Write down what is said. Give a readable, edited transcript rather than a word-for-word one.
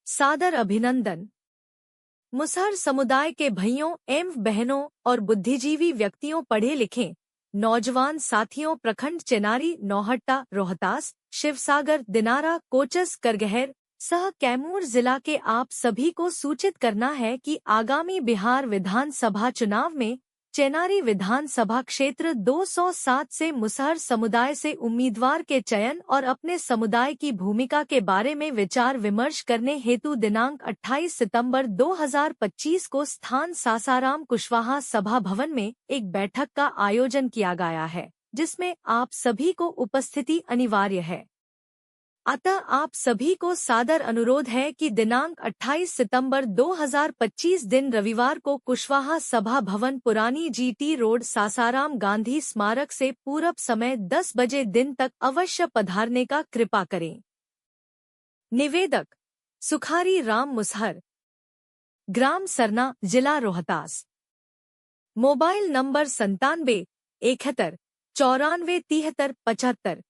सादर अभिनंदन। मुसहर समुदाय के भाइयों एवं बहनों और बुद्धिजीवी व्यक्तियों, पढ़े लिखे नौजवान साथियों, प्रखंड चेनारी, नौहट्टा, रोहतास, शिवसागर, दिनारा, कोचस, करगहर सह कैमूर जिला के आप सभी को सूचित करना है कि आगामी बिहार विधानसभा चुनाव में चेनारी विधानसभा क्षेत्र 207 से मुसहर समुदाय से उम्मीदवार के चयन और अपने समुदाय की भूमिका के बारे में विचार विमर्श करने हेतु दिनांक 28 सितंबर 2025 को स्थान सासाराम कुशवाहा सभा भवन में एक बैठक का आयोजन किया गया है, जिसमें आप सभी को उपस्थिति अनिवार्य है। अतः आप सभी को सादर अनुरोध है कि दिनांक 28 सितंबर 2025 दिन रविवार को कुशवाहा सभा भवन, पुरानी जीटी रोड, सासाराम गांधी स्मारक से पूरब समय 10 बजे दिन तक अवश्य पधारने का कृपा करें। निवेदक सुखारी राम मुसहर, ग्राम सरना, जिला रोहतास। Mobile number 97 71 94 73 75।